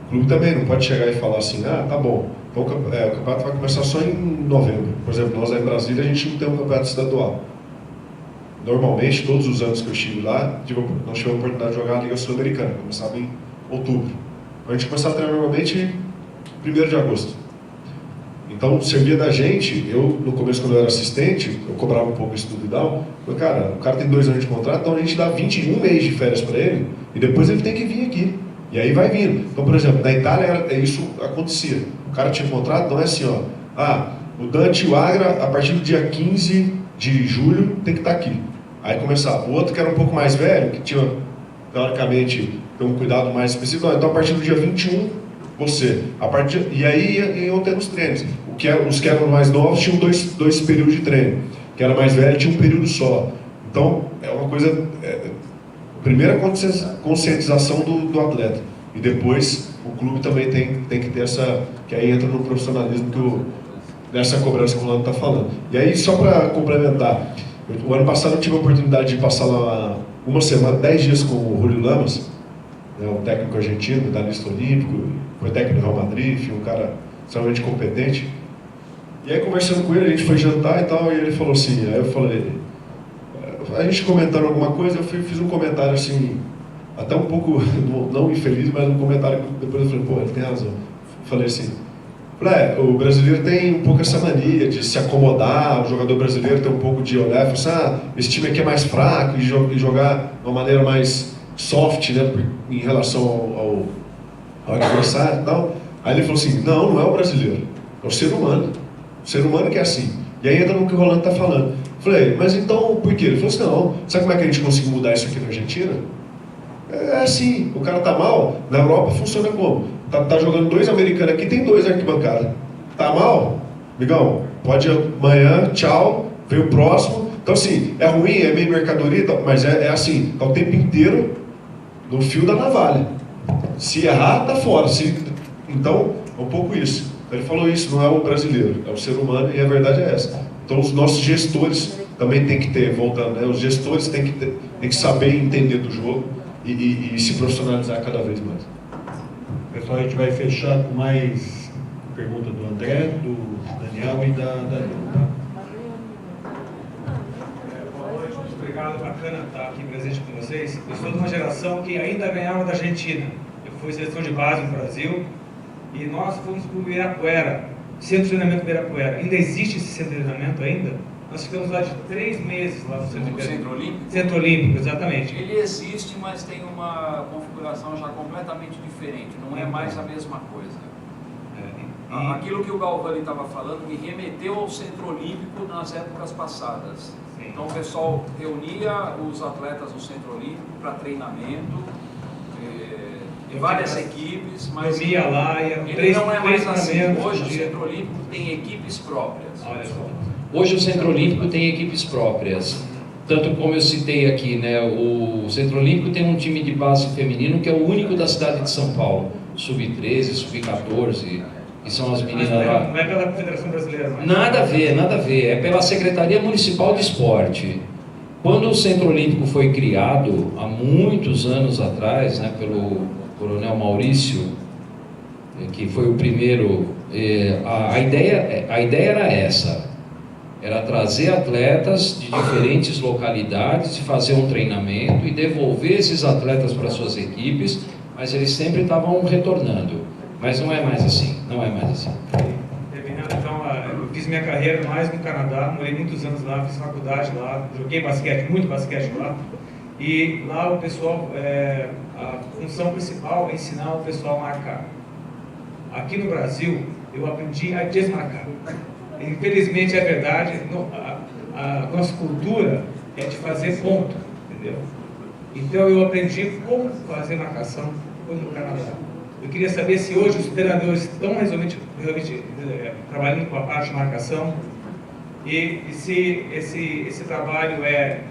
G: o clube também não pode chegar e falar assim, tá bom, então o campeonato vai começar só em novembro. Por exemplo, nós lá em Brasília, a gente não tem um campeonato estadual. Normalmente, todos os anos que eu estive lá, nós tivemos a oportunidade de jogar a Liga Sul-Americana, começava em outubro. A gente começava a treinar normalmente 1º de agosto. Então, servia da gente, eu no começo quando eu era assistente, eu cobrava um pouco isso tudo e tal, falei, cara, o cara tem 2 anos de contrato, então a gente dá 21 meses de férias para ele, e depois ele tem que vir aqui. E aí vai vindo. Então, por exemplo, na Itália isso acontecia. O cara tinha contrato, então é assim, o Dante e o Agra, a partir do dia 15 de julho, tem que estar aqui. Aí começava. O outro que era um pouco mais velho, que tinha, teoricamente, um cuidado mais específico, então a partir do dia 21, você. E aí iam tendo os treinos. Os que eram mais novos tinham dois períodos de treino. Que era mais velho tinha um período só. Então, é uma coisa... primeira conscientização do atleta. E depois, o clube também tem que ter essa... Que aí entra no profissionalismo dessa cobrança que o Lando está falando. E aí, só para complementar, o ano passado eu tive a oportunidade de passar lá uma semana, 10 dias com o Julio Lamas, né, um técnico argentino, medalhista olímpico, foi técnico do Real Madrid, um cara extremamente competente. E aí, conversando com ele, a gente foi jantar e tal, e ele falou assim, aí eu falei, a gente comentando alguma coisa, eu fiz um comentário assim, até um pouco, não infeliz, mas um comentário que depois eu falei, pô, ele tem razão. Falei assim, o brasileiro tem um pouco essa mania de se acomodar, o jogador brasileiro tem um pouco de olhar e falar assim, esse time aqui é mais fraco, e jogar de uma maneira mais soft, né, em relação ao adversário e tal. Aí ele falou assim, não é o brasileiro, é o ser humano. O ser humano que é assim. E aí entra no que o Rolando está falando. Falei, mas então por quê? Ele falou assim, não, sabe como é que a gente conseguiu mudar isso aqui na Argentina? É assim, o cara tá mal, na Europa funciona como? Tá jogando 2 americanos aqui, tem 2 arquibancadas. Tá mal? Amigão, pode ir amanhã, tchau, vem o próximo. Então assim, é ruim, é meio mercadoria, mas é assim, tá o tempo inteiro no fio da navalha. Se errar, tá fora. Então, é um pouco isso. Ele falou isso, não é o brasileiro, é o ser humano, e a verdade é essa. Então os nossos gestores também têm que ter, voltando, né? Os gestores têm que saber entender do jogo e se profissionalizar cada vez mais.
D: Pessoal, a gente vai fechar com mais pergunta do André, do Daniel e da Tá?
J: Boa noite, muito obrigado. Bacana estar aqui presente com vocês. Eu sou de uma geração que ainda ganhava da Argentina. Eu fui seleção de base no Brasil e nós fomos para o Ibirapuera, Centro de Treinamento Ibirapuera. Ainda existe esse centro de treinamento ainda? Nós ficamos lá de 3 meses lá no
K: Centro Olímpico?
J: Centro Olímpico, exatamente.
K: Ele existe, mas tem uma configuração já completamente diferente, não é mais a mesma coisa. Aquilo que o Galvani estava falando me remeteu ao Centro Olímpico nas épocas passadas. Sim. Então o pessoal reunia os atletas no Centro Olímpico para treinamento, várias equipes, mas
J: eu ia lá,
K: ele não é mais assim. Hoje o Centro Olímpico tem equipes próprias.
J: Olha só.
C: Hoje o Centro Olímpico tem equipes próprias. Tanto como eu citei aqui, né, o Centro Olímpico tem um time de base feminino que é o único da cidade de São Paulo. Sub-13, Sub-14, que são as meninas lá.
J: Não é pela Federação Brasileira, mas...
C: Nada a ver, nada a ver. É pela Secretaria Municipal de Esporte. Quando o Centro Olímpico foi criado, há muitos anos atrás, né, pelo Coronel Maurício, que foi o primeiro, a ideia era essa. Era trazer atletas de diferentes localidades e fazer um treinamento e devolver esses atletas para suas equipes, mas eles sempre estavam retornando. Mas não é mais assim, não é mais assim.
J: Terminando, então, eu fiz minha carreira mais no Canadá, morei muitos anos lá, fiz faculdade lá, joguei basquete, muito basquete lá. E lá o pessoal, a função principal é ensinar o pessoal a marcar. Aqui no Brasil, eu aprendi a desmarcar. Infelizmente é verdade, a nossa cultura é de fazer ponto, entendeu? Então eu aprendi como fazer marcação no Canadá. Eu queria saber se hoje os treinadores estão realmente trabalhando com a parte de marcação e se esse trabalho é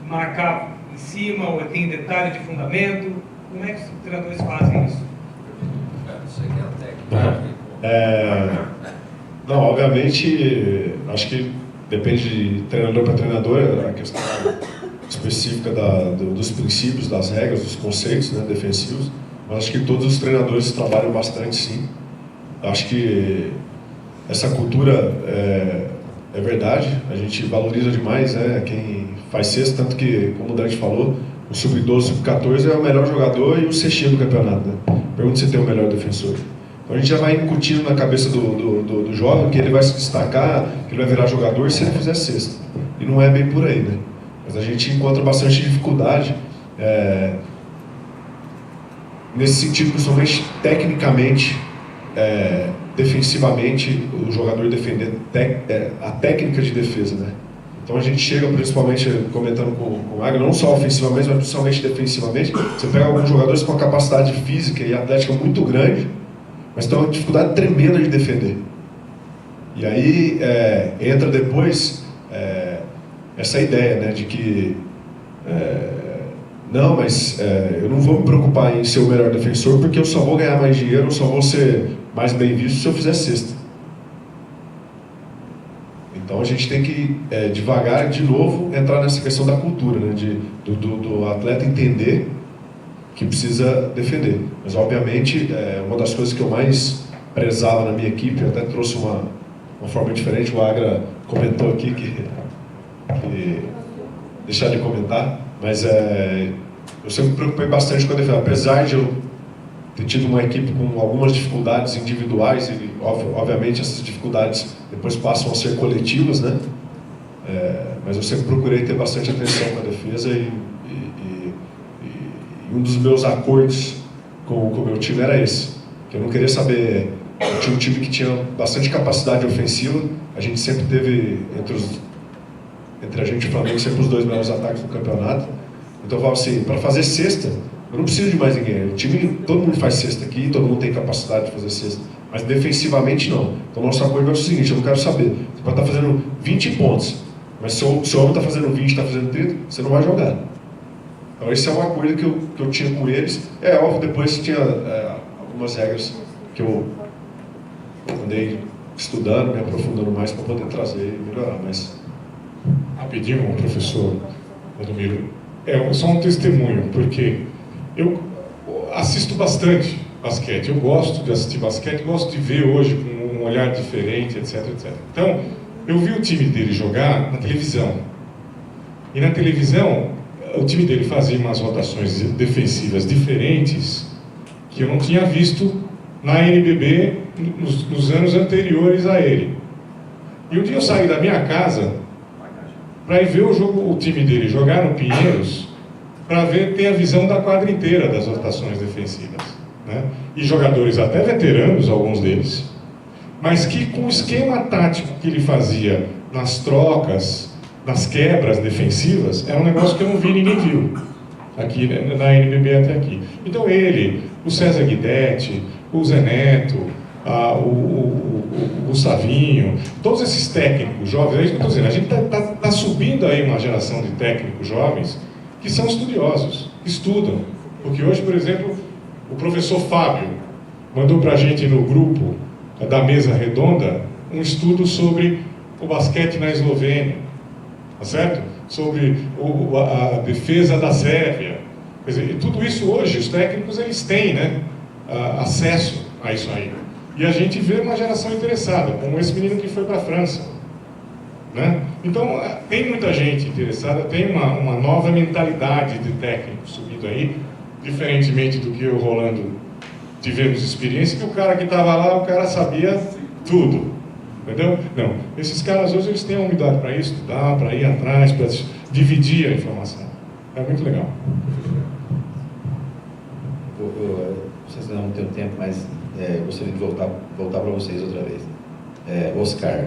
J: marcar em cima ou tem detalhe de fundamento. Como é que os treinadores fazem isso?
K: Isso aqui é a técnica.
G: Não, obviamente, acho que depende de treinador para treinador, a questão específica dos princípios, das regras, dos conceitos, né, defensivos, mas acho que todos os treinadores trabalham bastante, sim. Acho que essa cultura é verdade, a gente valoriza demais, né, quem faz cesta, tanto que, como o Dante falou, o Sub-12, o Sub-14 é o melhor jogador e o cestinho do campeonato, né? Pergunta se tem o melhor defensor. Então a gente já vai incutindo na cabeça do jovem que ele vai se destacar, que ele vai virar jogador se ele fizer cesta. E não é bem por aí, né? Mas a gente encontra bastante dificuldade nesse sentido, principalmente tecnicamente, defensivamente, o jogador defender a técnica de defesa, né? Então a gente chega, principalmente, comentando com o Agro, não só ofensivamente, mas principalmente defensivamente, você pega alguns jogadores com uma capacidade física e atlética muito grande, mas tem uma dificuldade tremenda de defender. E aí entra depois essa ideia, né, de que não, mas eu não vou me preocupar em ser o melhor defensor porque eu só vou ganhar mais dinheiro, eu só vou ser mais bem visto se eu fizer cesta. Então a gente tem que devagar, de novo, entrar nessa questão da cultura, né, do atleta entender que precisa defender. Mas, obviamente, uma das coisas que eu mais prezava na minha equipe, eu até trouxe uma forma diferente, o Agra comentou aqui que deixar de comentar, mas eu sempre me preocupei bastante com a defesa. Apesar de eu ter tido uma equipe com algumas dificuldades individuais, e, obviamente, essas dificuldades depois passam a ser coletivas, né? Mas eu sempre procurei ter bastante atenção com a defesa e um dos meus acordos com o meu time era esse, que eu não queria saber, eu tinha um time que tinha bastante capacidade ofensiva, a gente sempre teve, entre a gente e o Flamengo, sempre os 2 melhores ataques do campeonato, então eu falava assim, para fazer cesta, eu não preciso de mais ninguém, o time, todo mundo faz cesta aqui, todo mundo tem capacidade de fazer cesta, mas defensivamente não. Então o nosso acordo é o seguinte, eu não quero saber, você pode estar fazendo 20 pontos, mas se o homem está fazendo 20, está fazendo 30, você não vai jogar. Então esse é um acordo que eu tinha com eles. Óbvio, depois tinha algumas regras que eu andei estudando, me aprofundando mais para poder trazer e melhorar. Mas...
B: Rapidinho, professor Valdomiro, só um testemunho, porque eu assisto bastante basquete. Eu gosto de assistir basquete, gosto de ver hoje com um olhar diferente, etc, etc. Então, eu vi o time dele jogar na televisão. E na televisão, o time dele fazia umas rotações defensivas diferentes que eu não tinha visto na NBB nos anos anteriores a ele. E um dia eu saí da minha casa para ir ver o time dele jogar no Pinheiros, para ter a visão da quadra inteira das rotações defensivas, né? E jogadores até veteranos, alguns deles, mas que com o esquema tático que ele fazia nas trocas, nas quebras defensivas, era um negócio que eu não vi, ninguém viu aqui na NBB até aqui. Então ele, o César Guidetti, o Zé Neto, o Gustavinho, todos esses técnicos jovens, é isso que eu estou dizendo, a gente está subindo aí uma geração de técnicos jovens que são estudiosos, que estudam. Porque hoje, por exemplo, o professor Fábio mandou para a gente no grupo da mesa redonda um estudo sobre o basquete na Eslovênia, tá certo? Sobre a defesa da Sérvia. Quer dizer, tudo isso hoje, os técnicos eles têm, né, acesso a isso aí. E a gente vê uma geração interessada, como esse menino que foi para a França, né? Então, tem muita gente interessada, tem uma nova mentalidade de técnico subindo aí, diferentemente do que eu, Rolando, tivemos experiência, que o cara que estava lá, o cara sabia tudo, entendeu? Não, esses caras hoje eles têm a humildade para estudar, para ir atrás, para dividir a informação. É muito legal.
A: Vocês não têm tempo, mas eu gostaria de voltar para vocês outra vez. Oscar.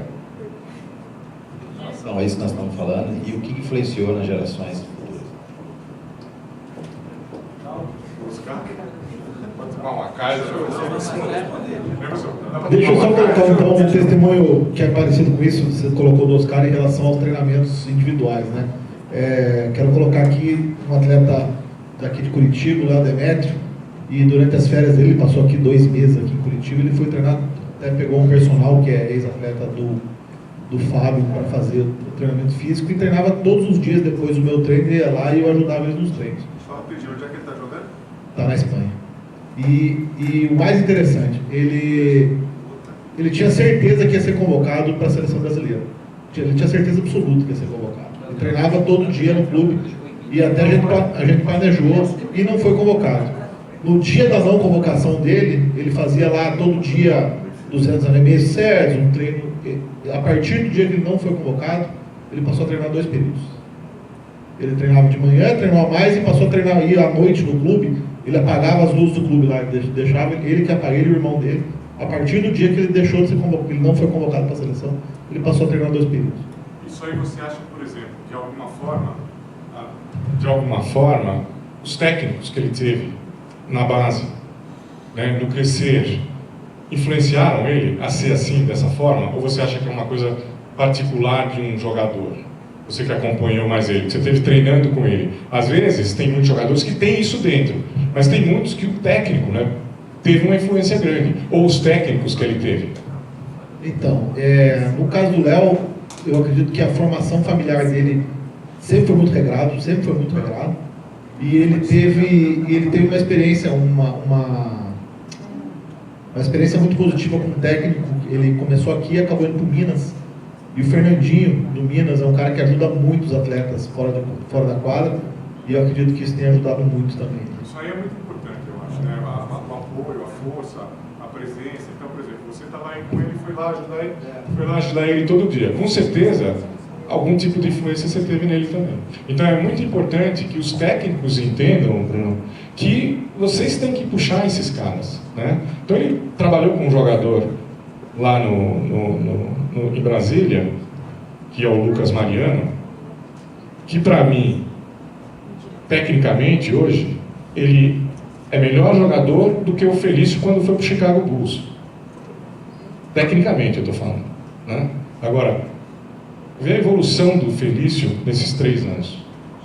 A: Então, é isso que nós estamos falando. E o que influenciou nas gerações futuras?
H: Oscar?
L: Deixa eu só colocar então um testemunho que é parecido com isso, você colocou do Oscar em relação aos treinamentos individuais, né? Quero colocar aqui um atleta daqui de Curitiba, o Léo Demétrio, e durante as férias dele, passou aqui 2 meses aqui em Curitiba, ele foi treinado, até pegou um personal que é ex-atleta do Fábio para fazer o treinamento físico e treinava todos os dias depois do meu treino, ia lá e eu ajudava ele nos treinos.
H: Só pedir, onde é que ele está jogando?
L: Está na Espanha. E o mais interessante, ele tinha certeza que ia ser convocado para a seleção brasileira. Ele tinha certeza absoluta que ia ser convocado. Ele treinava todo dia no clube e até a gente planejou e não foi convocado. No dia da não convocação dele, ele fazia lá todo dia 200 arremessos certos, um treino. A partir do dia que ele não foi convocado, ele passou a treinar 2 períodos. Ele treinava de manhã, treinou a mais e passou a treinar aí à noite no clube. Ele apagava as luzes do clube lá, deixava ele que apagava, ele e o irmão dele. A partir do dia que ele deixou de ser convocado, ele não foi convocado para a seleção, ele passou a treinar 2 períodos.
B: Isso aí você acha, por exemplo, que de alguma forma, os técnicos que ele teve na base, né, no crescer, influenciaram ele a ser assim, dessa forma? Ou você acha que é uma coisa particular de um jogador? Você que acompanhou mais ele, que você esteve treinando com ele. Às vezes, tem muitos jogadores que têm isso dentro, mas tem muitos que o técnico, né, teve uma influência grande, ou os técnicos que ele teve.
L: Então, no caso do Léo, eu acredito que a formação familiar dele sempre foi muito regrado, e ele teve uma experiência, uma experiência muito positiva como técnico. Ele começou aqui e acabou indo para o Minas. E o Fernandinho, do Minas, é um cara que ajuda muito os atletas fora da quadra. E eu acredito que isso tem ajudado muito também.
B: Isso aí é muito importante, eu acho, né? O apoio, a força, a presença. Então, por exemplo, você estava aí com ele e foi lá ajudar ele todo dia. Com certeza, algum tipo de influência você teve nele também. Então, é muito importante que os técnicos entendam, Bruno, que vocês têm que puxar esses caras, né? Então, ele trabalhou com um jogador lá em Brasília, que é o Lucas Mariano, que para mim, tecnicamente, hoje, ele é melhor jogador do que o Felício quando foi para o Chicago Bulls. Tecnicamente, eu estou falando, né? Agora, vê a evolução do Felício nesses 3 anos.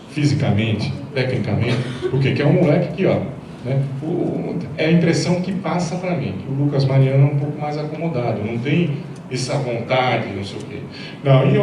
B: Fisicamente, tecnicamente, porque que é um moleque que, ó, né? É a impressão que passa para mim, que o Lucas Mariano é um pouco mais acomodado, não tem essa vontade, não sei o quê. Não, e